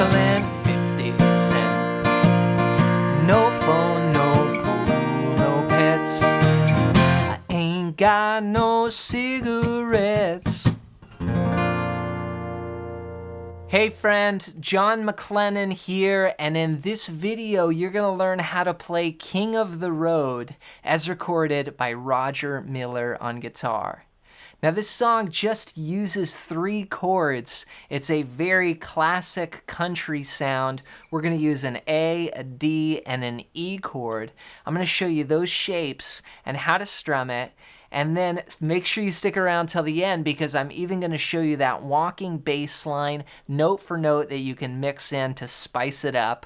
nickel and 50 cent. No phone, no pool, no pets. I ain't got no cigarettes. Hey friend, John MacLennan here, and in this video you're going to learn how to play King of the Road as recorded by Roger Miller on guitar. Now this song just uses 3 chords. It's a very classic country sound. We're going to use an A, a D, and an E chord. I'm going to show you those shapes and how to strum it. And then make sure you stick around till the end because I'm even going to show you that walking bass line note for note that you can mix in to spice it up.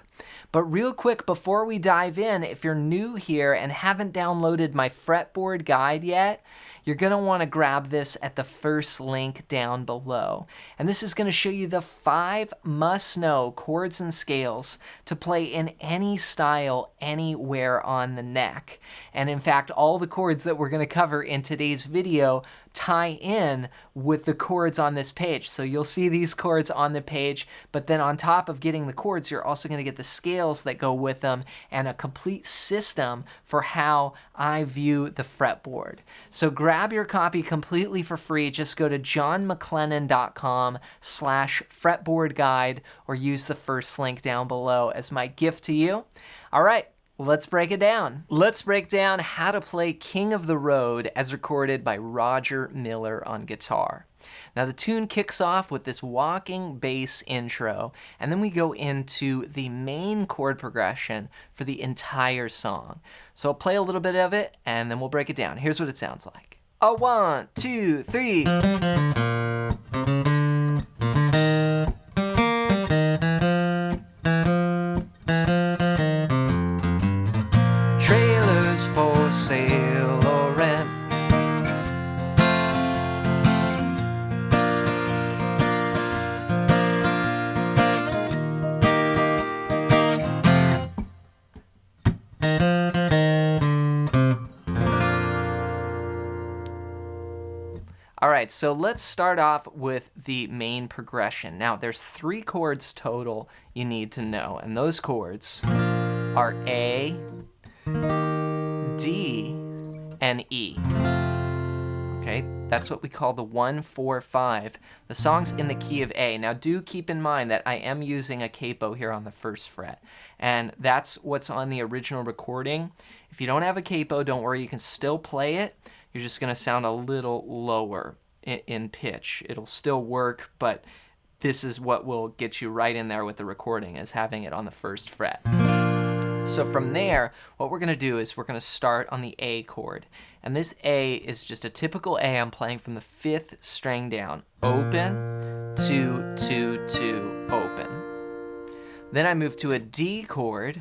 But real quick before we dive in, if you're new here and haven't downloaded my fretboard guide yet, you're going to want to grab this at the first link down below. And this is going to show you the 5 must-know chords and scales to play in any style anywhere on the neck. And in fact, all the chords that we're going to cover in today's video tie in with the chords on this page. So you'll see these chords on the page, but then on top of getting the chords, you're also going to get the scales that go with them and a complete system for how I view the fretboard. So grab your copy completely for free. Just go to johnmaclennan.com/fretboard guide or use the first link down below as my gift to you. All right. Let's break it down. Let's break down how to play King of the Road as recorded by Roger Miller on guitar. Now the tune kicks off with this walking bass intro, and then we go into the main chord progression for the entire song. So I'll play a little bit of it, and then we'll break it down. Here's what it sounds like. 1, 2, 3. For sale or rent. All right, so let's start off with the main progression. Now, there's 3 chords total you need to know, and those chords are A, D, and E. Okay, that's what we call the 1, 4, 5. The song's in the key of A. Now do keep in mind that I am using a capo here on the 1st fret, and that's what's on the original recording. If you don't have a capo, don't worry, you can still play it. You're just going to sound a little lower in pitch. It'll still work, but this is what will get you right in there with the recording, is having it on the 1st fret. So from there, what we're going to do is we're going to start on the A chord. And this A is just a typical A. I'm playing from the 5th string down. Open, 2, 2, 2, open. Then I move to a D chord,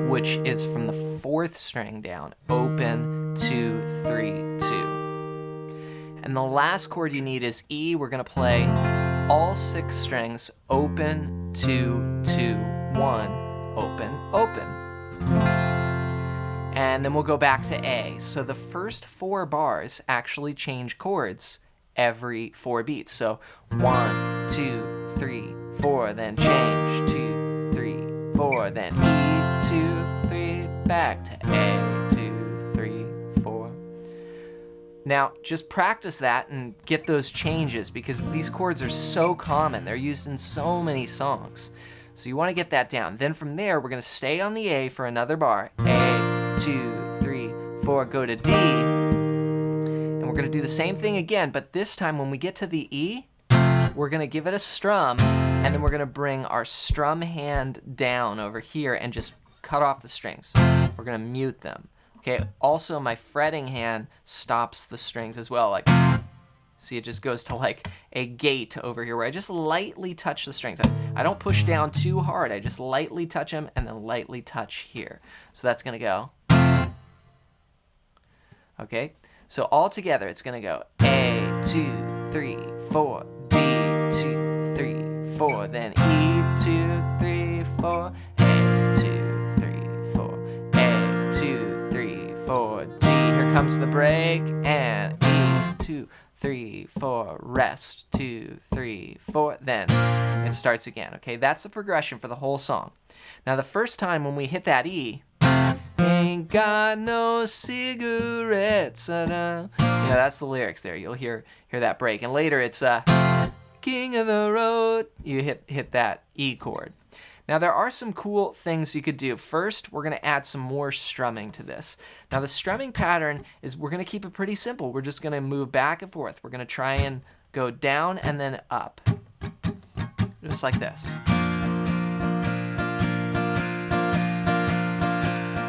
which is from the 4th string down. Open, 2, 3, 2. And the last chord you need is E. We're going to play all 6 strings. Open, 2, 2, 1. Open, open. And then we'll go back to A. So the first 4 bars actually change chords every 4 beats. So 1, 2, 3, 4, then change, 2, 3, 4, then E, 2, 3, back to A, 2, 3, 4. Now, just practice that and get those changes because these chords are so common. They're used in so many songs. So you want to get that down. Then from there, we're going to stay on the A for another bar. A, 2, 3, 4, go to D. And we're going to do the same thing again, but this time when we get to the E, we're going to give it a strum, and then we're going to bring our strum hand down over here and just cut off the strings. We're going to mute them. Okay, also my fretting hand stops the strings as well, like... See, it just goes to like a gate over here where I just lightly touch the strings. I don't push down too hard. I just lightly touch them and then lightly touch here. So that's going to go. Okay, so all together it's going to go A, 2, 3, 4, D, 2, 3, 4, then E, 2, 3, 4, A, 2, 3, 4, A, 2, 3, 4, D. Here comes the break, and E, 2, 3, 3, 4, rest, 2, 3, 4, then it starts again, okay? That's the progression for the whole song. Now the first time when we hit that E, ain't got no cigarettes, that's the lyrics there. You'll hear that break. And later it's King of the Road. You hit that E chord. Now there are some cool things you could do. First, we're going to add some more strumming to this. Now the strumming pattern is we're going to keep it pretty simple. We're just going to move back and forth. We're going to try and go down and then up. Just like this.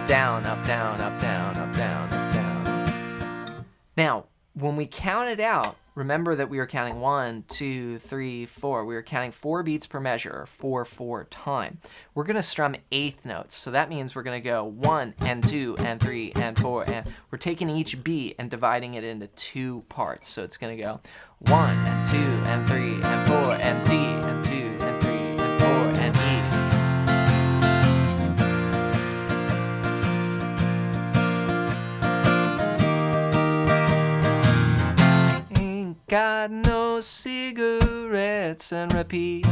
Down, up, down, up, down, up, down, up, down. Now, when we count it out, remember that we were counting 1, 2, 3, 4. We were counting 4 beats per measure, or 4/4 time. We're going to strum eighth notes. So that means we're going to go 1 and 2 and 3 and 4. And we're taking each beat and dividing it into 2 parts. So it's going to go 1 and 2 and 3 and 4 and D and 2 and 3 and 4 and E. Got no cigarettes, and repeat.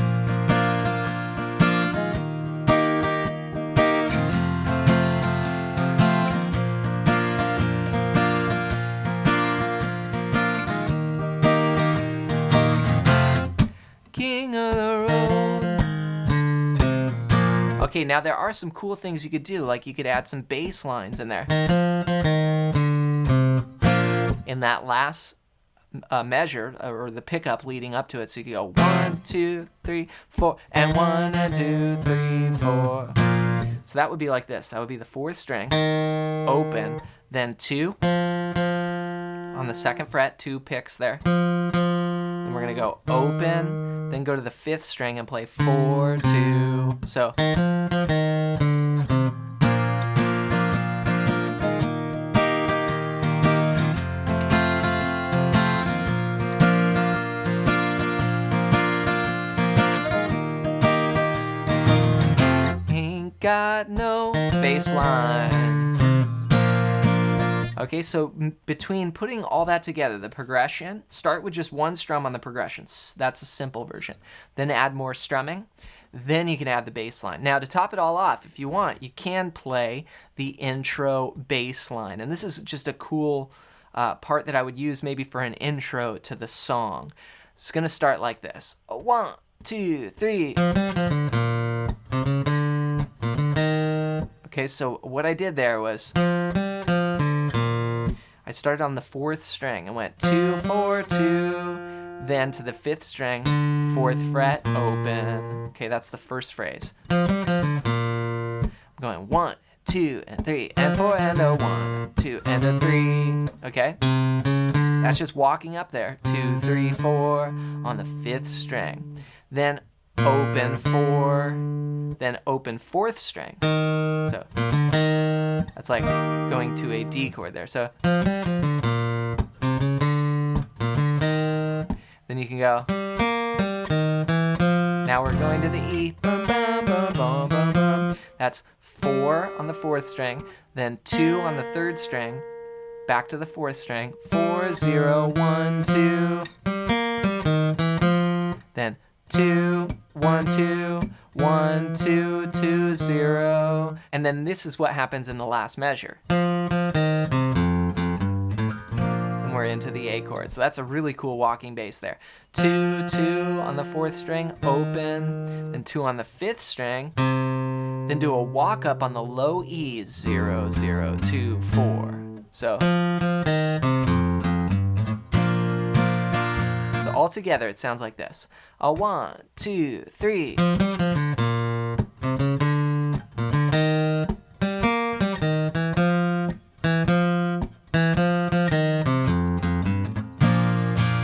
King of the road. Okay, now there are some cool things you could do, like you could add some bass lines in there. In that last measure, or the pickup leading up to it, so you can go 1, 2, 3, 4, and 1 and 2, 3, 4. So that would be like this. That would be the 4th string, open, then 2 on the 2nd fret, 2 picks there. Then we're gonna go open, then go to the 5th string and play 4, 2. So. Got no bass line. Okay, so between putting all that together, the progression, start with just 1 strum on the progressions. That's a simple version. Then add more strumming. Then you can add the bass line. Now, to top it all off, if you want, you can play the intro bass line. And this is just a cool part that I would use maybe for an intro to the song. It's going to start like this. 1, 2, 3. Okay, so what I did there was I started on the 4th string and went 2, 4, 2, then to the 5th string, 4th fret, open. Okay, that's the first phrase. I'm going 1, 2, and 3, and 4, and a 1, 2, and a 3. Okay, that's just walking up there. 2, 3, 4 on the 5th string. Then open 4, then open 4th string. So that's like going to a D chord there. So then you can go. Now we're going to the E. Bum, bum, bum, bum, bum, bum. That's 4 on the 4th string, then 2 on the 3rd string, back to the 4th string. 4, 0, 1, 2. Then 2, 1, 2, 1, 2, 2, 0. And then this is what happens in the last measure. And we're into the A chord. So that's a really cool walking bass there. 2, 2 on the 4th string, open, then 2 on the 5th string, then do a walk up on the low E, 0, 0, 2, 4. So all together, it sounds like this. 1, 2, 3.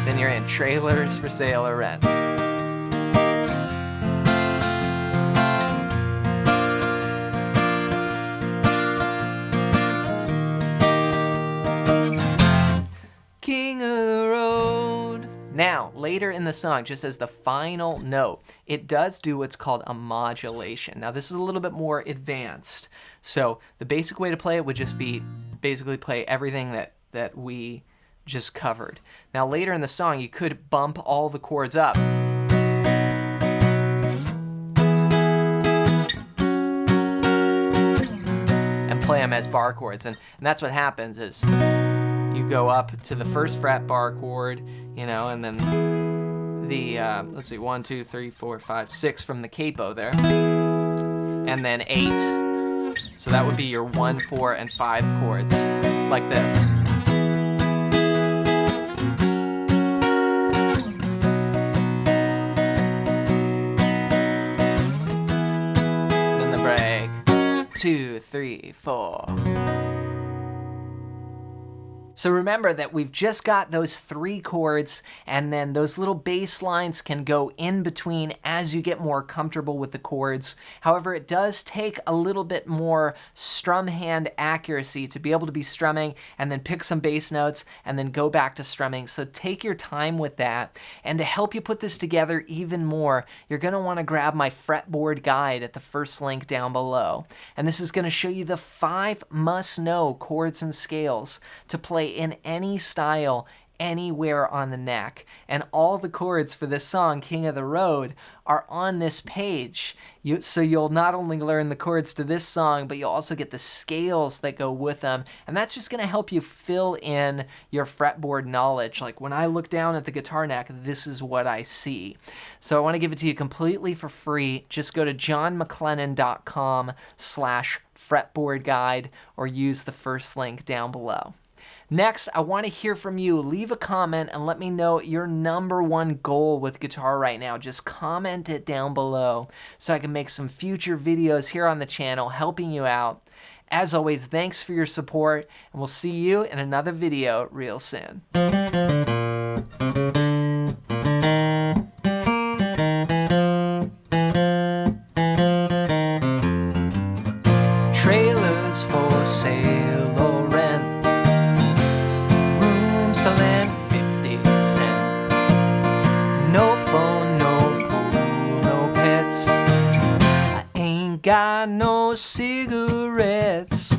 Then you're in Trailers for Sale or Rent. King of the road. Now, later in the song, just as the final note, it does do what's called a modulation. Now, this is a little bit more advanced. So the basic way to play it would just be basically play everything that we just covered. Now later in the song, you could bump all the chords up. And play them as bar chords. And that's what happens is you go up to the first fret bar chord, you know, and then the, let's see, 1, 2, 3, 4, 5, 6 from the capo there. And then 8. So that would be your 1, 4, and 5 chords, like this. Then the break. 2, 3, 4. So remember that we've just got those 3 chords, and then those little bass lines can go in between as you get more comfortable with the chords. However, it does take a little bit more strum hand accuracy to be able to be strumming and then pick some bass notes and then go back to strumming. So take your time with that. And to help you put this together even more, you're going to want to grab my fretboard guide at the first link down below. And this is going to show you the 5 must-know chords and scales to play in any style, anywhere on the neck. And all the chords for this song, King of the Road, are on this page. So you'll not only learn the chords to this song, but you'll also get the scales that go with them. And that's just going to help you fill in your fretboard knowledge. Like when I look down at the guitar neck, this is what I see. So I want to give it to you completely for free. Just go to johnmclennan.com/fretboard guide or use the first link down below. Next, I want to hear from you. Leave a comment and let me know your #1 goal with guitar right now. Just comment it down below so I can make some future videos here on the channel helping you out. As always, thanks for your support, and we'll see you in another video real soon. Trailers for sale or rent. To lend 50 cents. No phone, no pool, no pets. I ain't got no cigarettes.